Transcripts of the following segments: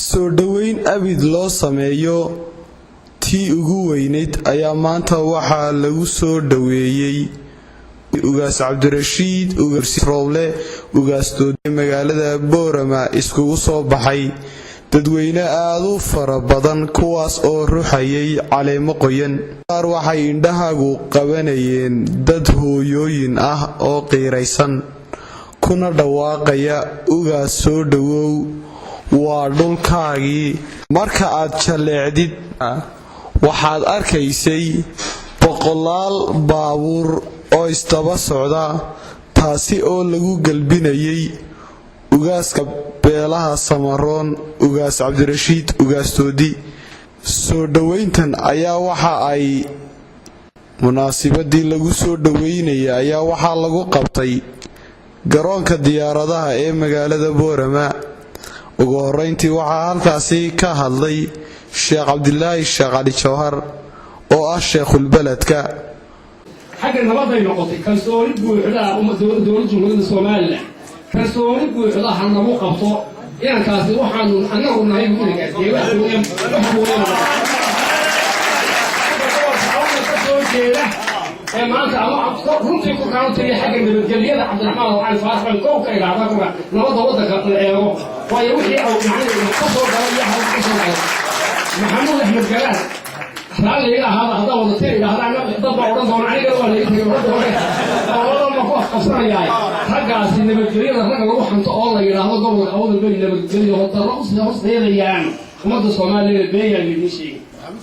soo dhaweyn abid loo sameeyo tii ugu weynayd ayaa maanta waxaa lagu soo dhaweeyay ugaas cabdirashid ugaas roble ugaas doodi magaalada Boorama iskugu soo baxay dadweyne aad u fara badan kuwaas oo ruxayay caleemo qoyan qaar waxay indhahagu qabanayeen dad hooyooyin ah oo qiiraysan kuna dhawaaqaya ugaas soo dhawow waa dhulkaagii marka aad jaleecdid waxaad arkaysay boqolaal baabuur oo istaba socda taasi oo lagu galbinayay ugaaska beelaha Samaroon ugaas cabdirashid ugaas doodi soo dhaweyntan ayaa waxa ay munaasabadii lagu soo dhaweynayay ayaa waxa lagu qabtay garoonka diyaaradaha ee magaalada Boorama ugu horeyntii waxaa halkaasi ka hadlay Sheekh Cabdilaahi Sheekh Ali Jawhar oo ah sheekhul baladka xagga nabadda noqotay kalsooni buuxda dowladda Jamhuuriyadda Soomaaliya kalsooni buuxda hanagu qabto inankaasi waxaanu annagu nahay maanta ama runtii ku kaantay xagga nabadgelyada cabdiraxmaan oo cali faarax oo ka ilaadaga nabadda waddanka la eego waayo wixii uu macnaheedu ka soo galay yahay ka soo galay maxamuud axmed galaad raalli ahaa hadda wada tii ilaahana dad baa oran doona aniga waa la yiri oo ma ku afqasanayaa raggaasi nabadgelyada rag lagu xanto oo la yiraahdo gobolka awdal bari nabadgelyo oo daro hoosteedayaan ummadda Soomaaliyeed beeyaan midnishii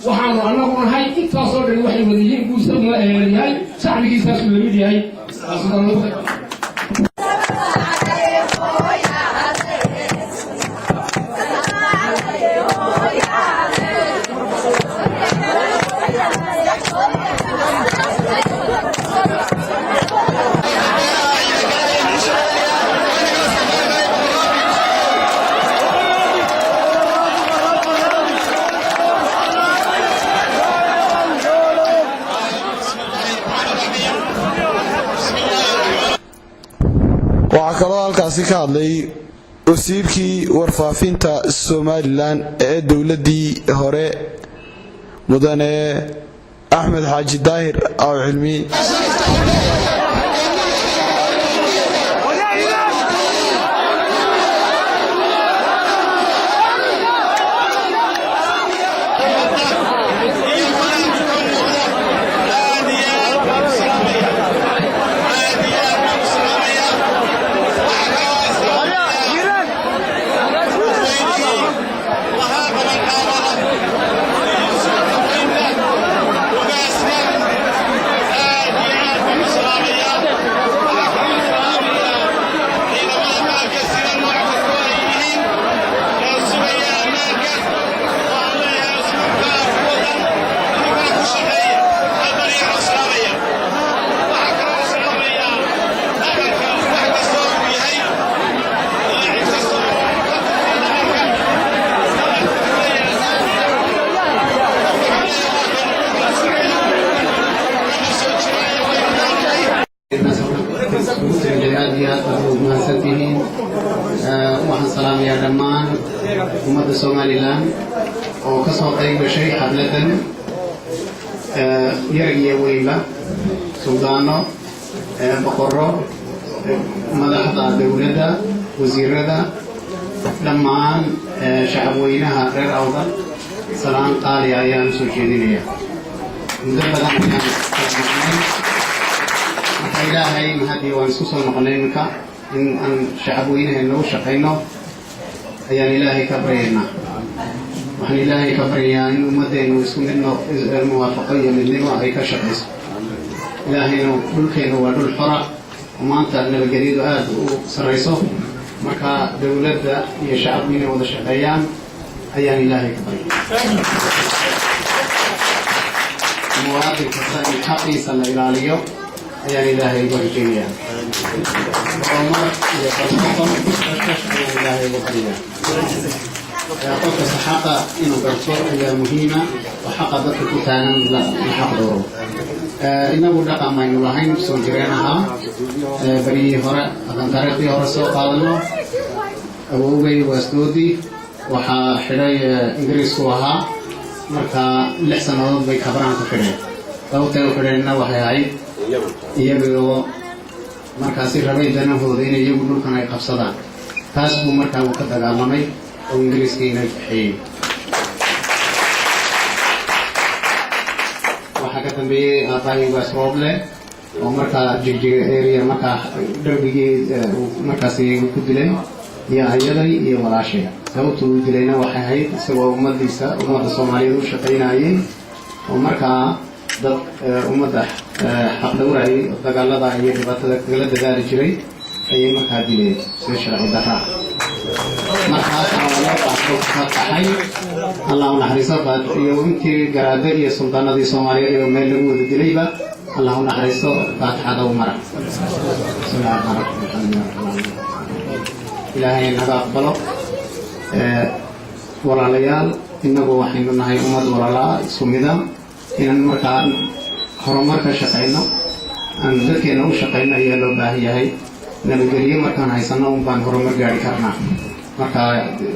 waxaanu annagu nahay intaas oo dhan waxay wadayiin guusad ma yahay shacbigiisaas uu lamid yahay waxaa kaloo halkaasi ka hadlay wasiirkii warfaafinta Somaliland ee dowladii hore mudane Axmed Xaaji Daahir oo cilmi waxaan salaamayaa dhammaan ummadda Somaliland oo ka soo qayb gashay xafladan yar iyo weynba suldaano boqorro madaxda dowladda wasiirada dhammaan shacabweynaha reer awdal salaan qaali ayaan soo jeedinayaa muddo badan ilaahay mahadii waan isku soo noqonay marka in aan shacabweynaha noo shaqeyno ayaan ilaahay ka baryaynaa waxaan ilaahay ka baryaa in ummadeenu isku mid muwaafaqo iyo midnimo ay ka shaqeyso ilaahayna dhulkeenu waa dhul xora maanta nabadgelyadu aad u sareyso marka dowladda iyo shacabku inay wada shaqeeyaan ayaan ilaahay ka baryaa muwaadin kasta in xaqiisa la ilaaliyo ayaan ilaahay uga rajeynayaa horumar iyo barwaaqo ilaahay uga baryaa qofka saxaaqa inuu garto ayaa muhiima oo xaqa dadka ku taagan la xaq dhowro inagu dhaqan maynu lahayn soo jireen ahaa bariyii hore dhaqan taariikhdii hore soo qaadano awowgay waasdoodii waxaa xidhay ingiriisku ahaa marka 6 sannadood bay kabraan ku xidheen sababtay u xidheenna waxay ahayd iyagoo markaasi rabay danahooda inay iyagu dhulkan ay qabsadaan taas buu markaa uu ka dagaalamay oo ingiriiska inay kaxeeyey waxaa ka dambeeyey aabbahay ugaas rooble oo markaa jigjiga area markaa darbigii markaasi ku dilay iyo ayaday iyo walaashay sababta uu dilayna waxay ahayd isagoo ummadda Soomaaliyeed u shaqaynayay oo markaa dad ummadda xaq dhowrayay dagaalada iyo dhibaatada kala dagaali jiray ayay markaa dileen si sharci darro markaas waxay Allah naxariiso baad iyo intii garaade iyo suldaanadii Soomaaliyeed iyo meel lagu wada dilayba Allah naxariiso faatixada u mara ilaahay naga aqbalo walaalayaal inagu waxaynu nahay ummad walaalaa isku mida inaan markaa horumarka shaqayno aan dadkeena u shaqayno ayaa loo baahan yahay nabadgelyo markaan haysano baan horumar gaari karnaa marka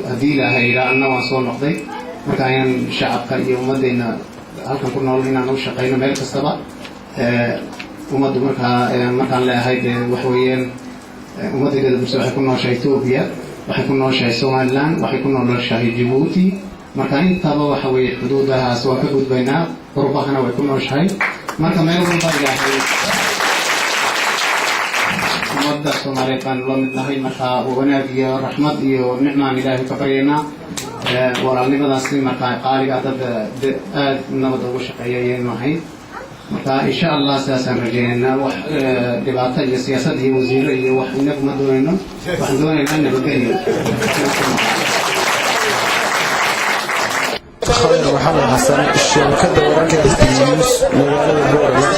haddii ilaahay ilaahna waan soo noqday marka ayaan shacabka iyo ummaddeena halkan ku nool inaan u shaqayno meel kastaba ummaddu markaan leeyahay wax weeyaan ummaddeeda bulshada waxay ku nooshahay Itoobiya waxay ku nooshahay Somaliland waxay ku nooshahay Djibouti marka intaba waxa weeye xuduudahaas waa ka gudbaynaa qurbahana way ku nooshahay marka meel walba ilaahay ummadda Soomaaliyeed baan loo mid nahay marka wanaag iyo raxmad iyo nicmaan ilaahay ka baryaynaa walaalnimadaasi marka qaaliga dad aad nabad ugu shaqeeyay nahay marka insha Allah saasan rajaynaa wax dhibaato iyo siyaasad iyo wasiiro iyo wax inagu ma doonayno waxaan doonaynaa nabadgelyo خير محمد حسن الشبكة وركز النيوز مغالبة بورلا